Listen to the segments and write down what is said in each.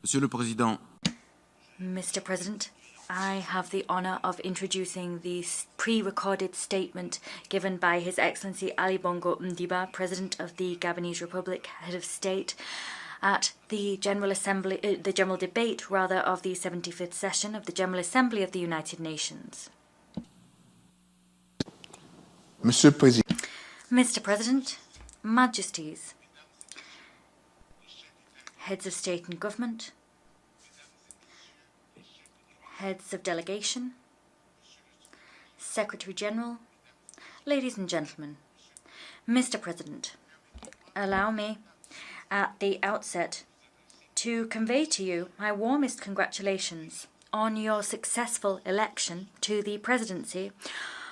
Monsieur le Président. Mr. President, I have the honour of introducing the pre-recorded statement given by His Excellency Ali Bongo Ondimba, President of the Gabonese Republic, Head of State, at the General Debate of the 75th session of the General Assembly of the United Nations. Monsieur le Président. Mr. President, Majesties, Heads of State and Government, Heads of Delegation, Secretary General, ladies and gentlemen, Mr. President, allow me at the outset to convey to you my warmest congratulations on your successful election to the presidency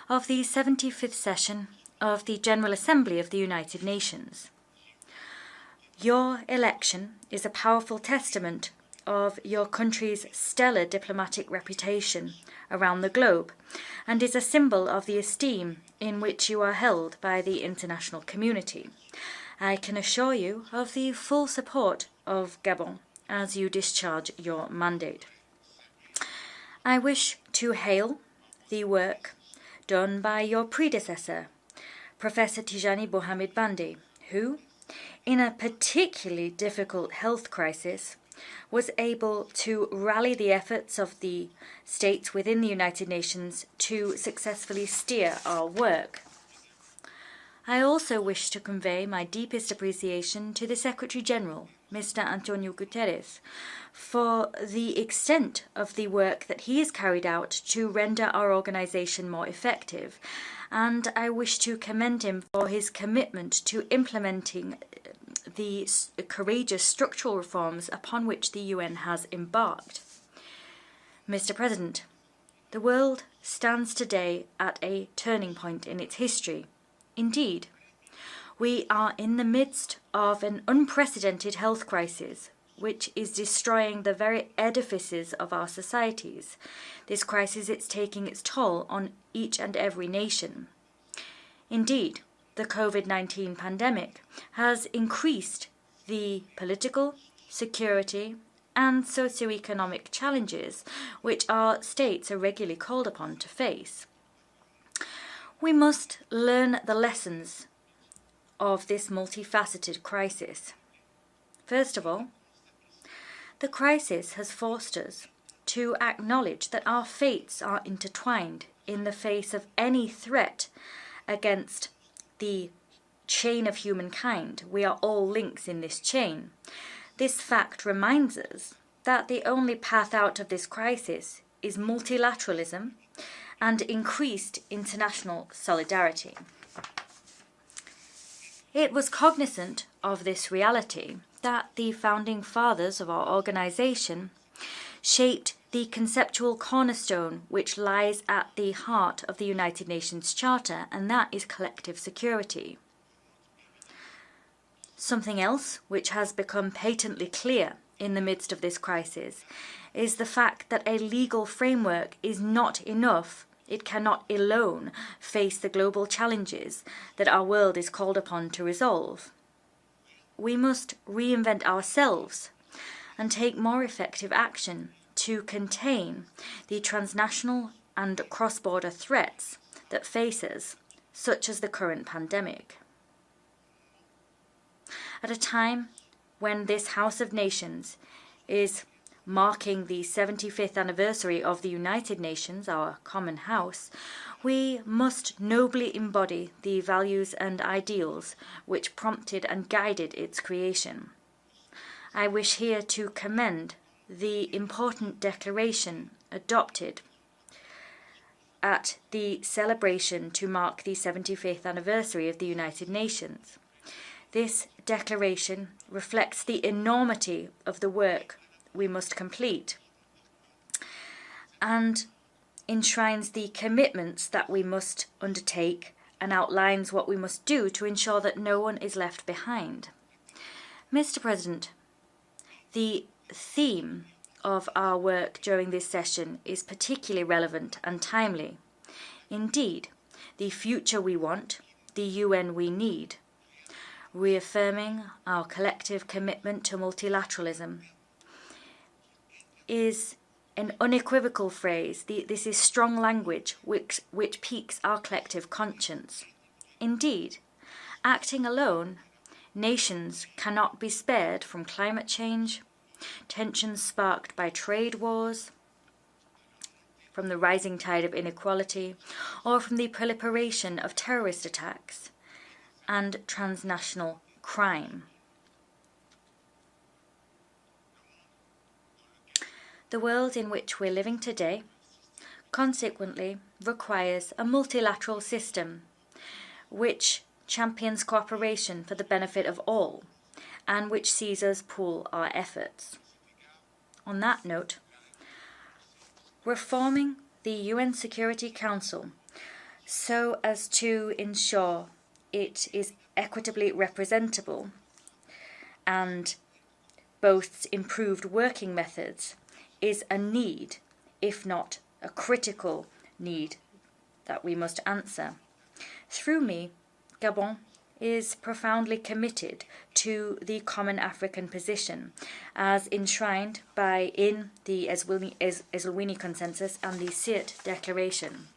of the 75th session of the General Assembly of the United Nations. Your election is a powerful testament of your country's stellar diplomatic reputation around the globe and is a symbol of the esteem in which you are held by the international community. I can assure you of the full support of Gabon as you discharge your mandate. I wish to hail the work done by your predecessor, Professor Tijani Mohamed Bande, who, in a particularly difficult health crisis, was able to rally the efforts of the states within the United Nations to successfully steer our work. I also wish to convey my deepest appreciation to the Secretary General, Mr. Antonio Guterres, for the extent of the work that he has carried out to render our organisation more effective, and I wish to commend him for his commitment to implementing the courageous structural reforms upon which the UN has embarked. Mr. President, the world stands today at a turning point in its history. Indeed, we are in the midst of an unprecedented health crisis, which is destroying the very edifices of our societies. This crisis is taking its toll on each and every nation. Indeed, the COVID-19 pandemic has increased the political, security, and socio-economic challenges which our states are regularly called upon to face. We must learn the lessons of this multifaceted crisis. First of all, the crisis has forced us to acknowledge that our fates are intertwined in the face of any threat against the chain of humankind. We are all links in this chain. This fact reminds us that the only path out of this crisis is multilateralism and increased international solidarity. It was cognizant of this reality that the founding fathers of our organisation shaped the conceptual cornerstone which lies at the heart of the United Nations Charter, and that is collective security. Something else which has become patently clear in the midst of this crisis is the fact that a legal framework is not enough. It cannot alone face the global challenges that our world is called upon to resolve. We must reinvent ourselves and take more effective action to contain the transnational and cross-border threats that face us, such as the current pandemic. At a time when this House of Nations is marking the 75th anniversary of the United Nations, our common house, we must nobly embody the values and ideals which prompted and guided its creation. I wish here to commend the important declaration adopted at the celebration to mark the 75th anniversary of the United Nations. This declaration reflects the enormity of the work we must complete and enshrines the commitments that we must undertake and outlines what we must do to ensure that no one is left behind. Mr. President, the theme of our work during this session is particularly relevant and timely. Indeed, the future we want, the UN we need, reaffirming our collective commitment to multilateralism, is an unequivocal phrase. This is strong language which piques our collective conscience. Indeed, acting alone, nations cannot be spared from climate change, tensions sparked by trade wars, from the rising tide of inequality, or from the proliferation of terrorist attacks and transnational crime. The world in which we're living today, consequently, requires a multilateral system which champions cooperation for the benefit of all and which sees us pool our efforts. On that note, reforming the UN Security Council so as to ensure it is equitably representable and boasts improved working methods is a need, if not a critical need, that we must answer. Through me, Gabon is profoundly committed to the common African position as enshrined in the Eswatini Consensus and the Sirte Declaration.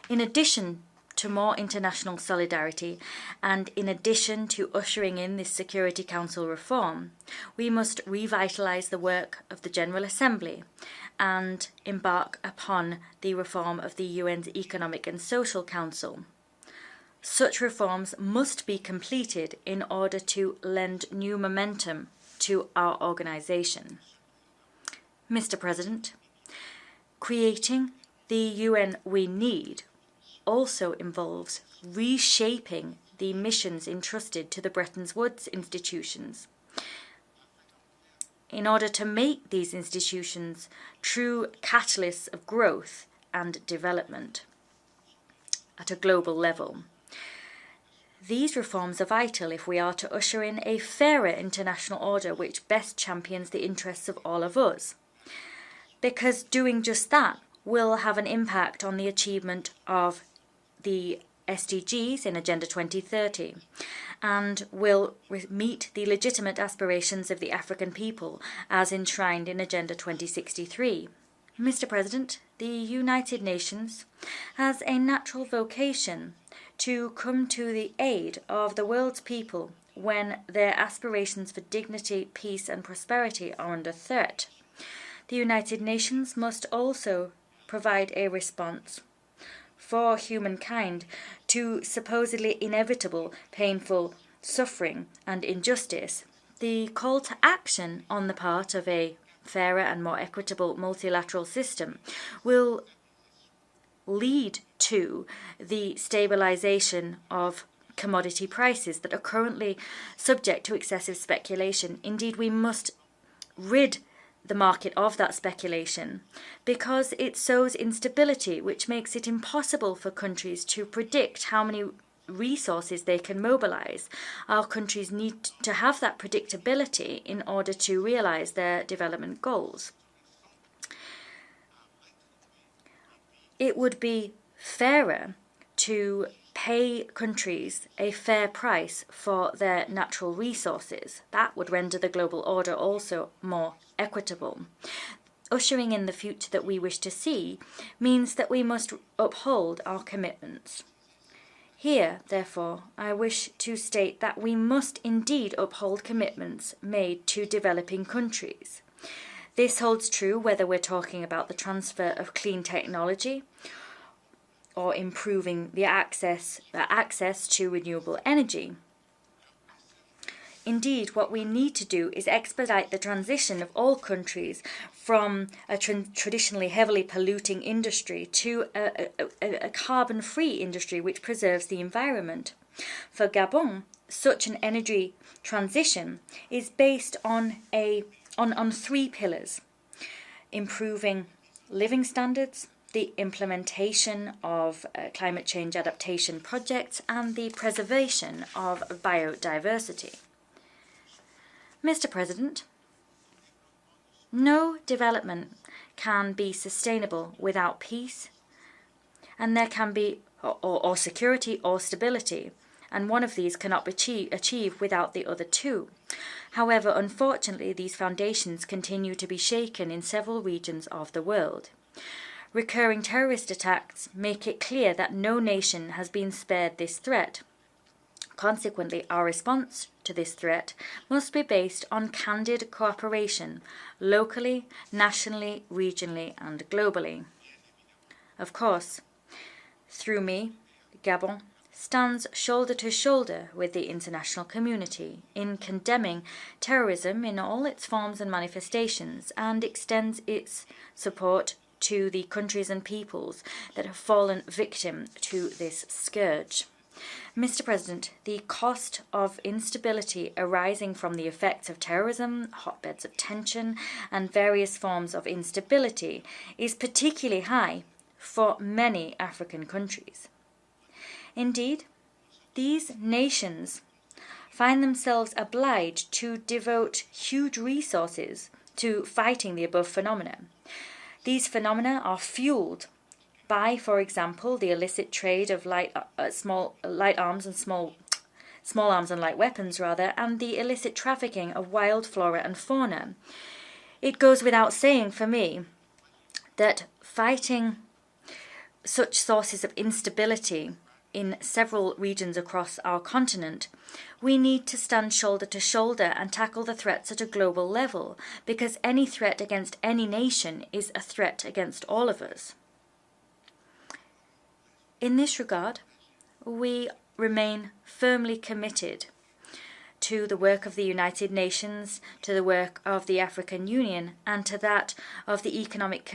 In addition to more international solidarity, and in addition to ushering in this Security Council reform, we must revitalise the work of the General Assembly and embark upon the reform of the UN's Economic and Social Council. Such reforms must be completed in order to lend new momentum to our organisation. Mr. President, creating the UN we need also involves reshaping the missions entrusted to the Bretton Woods institutions in order to make these institutions true catalysts of growth and development at a global level. These reforms are vital if we are to usher in a fairer international order which best champions the interests of all of us, because doing just that will have an impact on the achievement of the SDGs in Agenda 2030 and will meet the legitimate aspirations of the African people as enshrined in Agenda 2063. Mr. President, the United Nations has a natural vocation to come to the aid of the world's people when their aspirations for dignity, peace and prosperity are under threat. The United Nations must also provide a response for humankind to supposedly inevitable, painful suffering and injustice. The call to action on the part of a fairer and more equitable multilateral system will lead to the stabilisation of commodity prices that are currently subject to excessive speculation. Indeed, we must rid the market of that speculation because it sows instability, which makes it impossible for countries to predict how many resources they can mobilise. Our countries need to have that predictability in order to realise their development goals. It would be fairer to pay countries a fair price for their natural resources. That would render the global order also more equitable. Ushering in the future that we wish to see means that we must uphold our commitments. Here, therefore, I wish to state that we must indeed uphold commitments made to developing countries. This holds true whether we're talking about the transfer of clean technology or improving the access to renewable energy. Indeed, what we need to do is expedite the transition of all countries from a traditionally heavily polluting industry to a carbon-free industry which preserves the environment. For Gabon, such an energy transition is based on three pillars: improving living standards, the implementation of climate change adaptation projects, and the preservation of biodiversity. Mr. President, no development can be sustainable without peace, and there can be or security or stability, and one of these cannot be achieved without the other two. However, unfortunately, these foundations continue to be shaken in several regions of the world. Recurring terrorist attacks make it clear that no nation has been spared this threat. Consequently, our response to this threat must be based on candid cooperation, locally, nationally, regionally, and globally. Of course, through me, Gabon stands shoulder to shoulder with the international community in condemning terrorism in all its forms and manifestations, and extends its support to the countries and peoples that have fallen victim to this scourge. Mr. President, the cost of instability arising from the effects of terrorism, hotbeds of tension, and various forms of instability is particularly high for many African countries. Indeed, these nations find themselves obliged to devote huge resources to fighting the above phenomena. These phenomena are fueled by, for example, the illicit trade of small arms and light weapons, and the illicit trafficking of wild flora and fauna. It goes without saying for me that fighting such sources of instability in several regions across our continent, we need to stand shoulder to shoulder and tackle the threats at a global level, because any threat against any nation is a threat against all of us. In this regard, we remain firmly committed to the work of the United Nations, to the work of the African Union, and to that of the Economic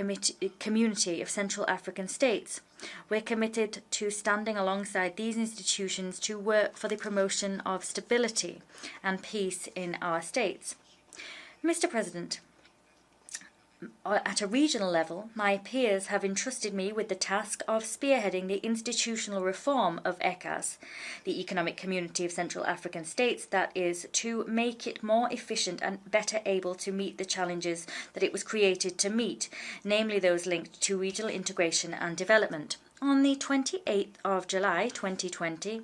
Community of Central African States. We're committed to standing alongside these institutions to work for the promotion of stability and peace in our states. Mr. President, at a regional level, my peers have entrusted me with the task of spearheading the institutional reform of ECAS, the Economic Community of Central African States, that is, to make it more efficient and better able to meet the challenges that it was created to meet, namely those linked to regional integration and development. On the 28th of July 2020,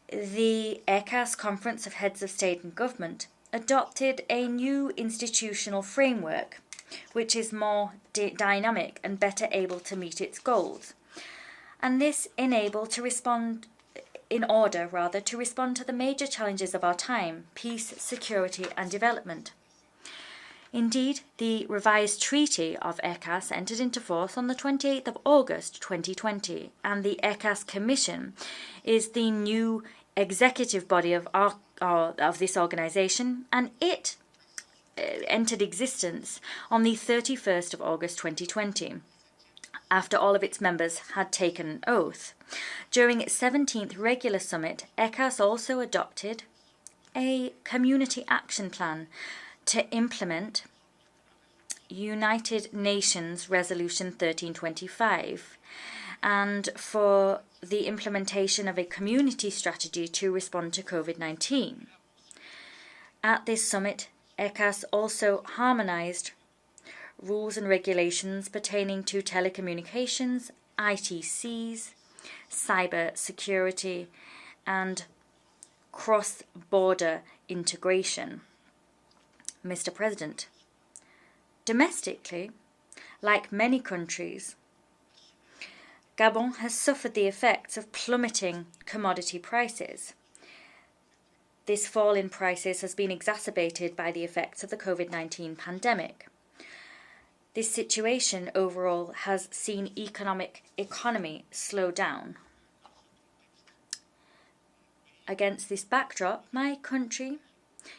the ECAS Conference of Heads of State and Government adopted a new institutional framework which is more dynamic and better able to meet its goals. And this in order to respond to the major challenges of our time: peace, security and development. Indeed, the revised Treaty of ECAS entered into force on the 28th of August 2020, and the ECAS Commission is the new executive body of this organisation, and it entered existence on the 31st of August 2020, after all of its members had taken an oath. During its 17th regular summit, ECAS also adopted a community action plan to implement United Nations Resolution 1325 and for the implementation of a community strategy to respond to COVID-19. At this summit, ECAS also harmonised rules and regulations pertaining to telecommunications, ITCs, cyber security, and cross-border integration. Mr. President, domestically, like many countries, Gabon has suffered the effects of plummeting commodity prices. This fall in prices has been exacerbated by the effects of the COVID-19 pandemic. This situation overall has seen economy slow down. Against this backdrop, my country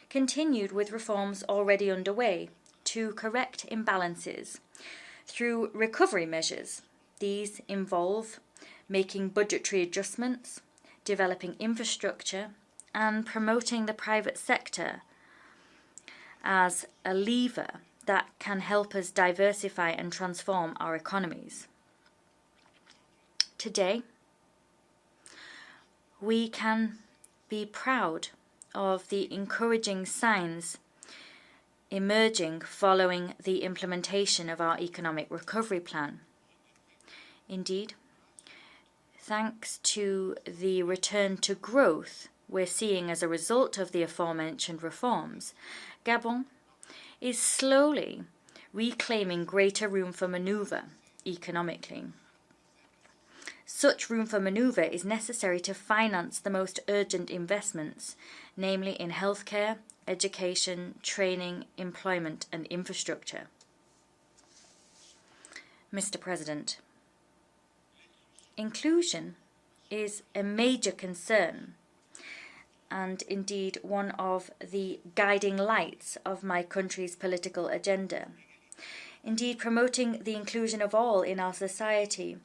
continued with reforms already underway to correct imbalances through recovery measures. These involve making budgetary adjustments, developing infrastructure, and promoting the private sector as a lever that can help us diversify and transform our economies. Today, we can be proud of the encouraging signs emerging following the implementation of our economic recovery plan. Indeed, thanks to the return to growth we're seeing as a result of the aforementioned reforms, Gabon is slowly reclaiming greater room for manoeuvre economically. Such room for manoeuvre is necessary to finance the most urgent investments, namely in healthcare, education, training, employment and infrastructure. Mr. President, inclusion is a major concern and indeed one of the guiding lights of my country's political agenda. Indeed, promoting the inclusion of all in our society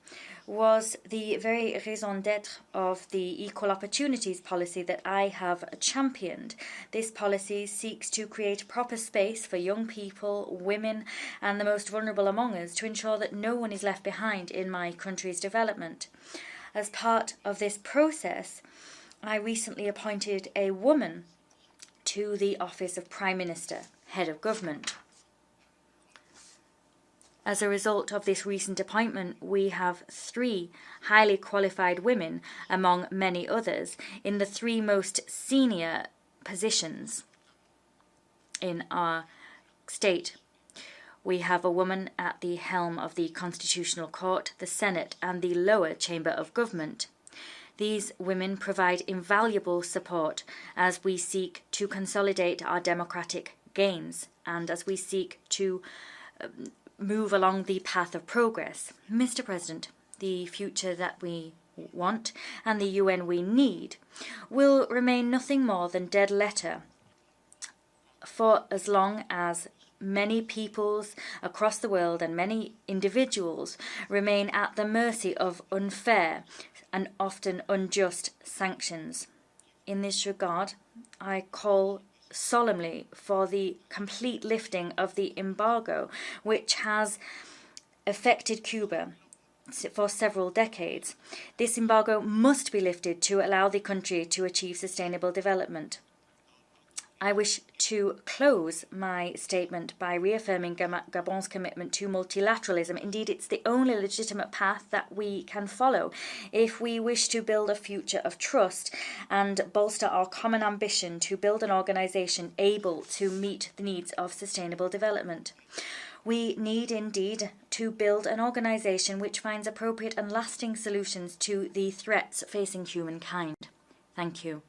was the very raison d'etre of the equal opportunities policy that I have championed. This policy seeks to create proper space for young people, women and the most vulnerable among us to ensure that no one is left behind in my country's development. As part of this process, I recently appointed a woman to the office of Prime Minister, Head of Government. As a result of this recent appointment, we have 3 highly qualified women, among many others, in the 3 most senior positions in our state. We have a woman at the helm of the Constitutional Court, the Senate, and the lower chamber of government. These women provide invaluable support as we seek to consolidate our democratic gains and as we seek to move along the path of progress. Mr. President, the future that we want and the UN we need will remain nothing more than dead letter for as long as many peoples across the world and many individuals remain at the mercy of unfair and often unjust sanctions. In this regard, I call solemnly for the complete lifting of the embargo which has affected Cuba for several decades. This embargo must be lifted to allow the country to achieve sustainable development. I wish to close my statement by reaffirming Gabon's commitment to multilateralism. Indeed, it's the only legitimate path that we can follow if we wish to build a future of trust and bolster our common ambition to build an organisation able to meet the needs of sustainable development. We need indeed to build an organisation which finds appropriate and lasting solutions to the threats facing humankind. Thank you.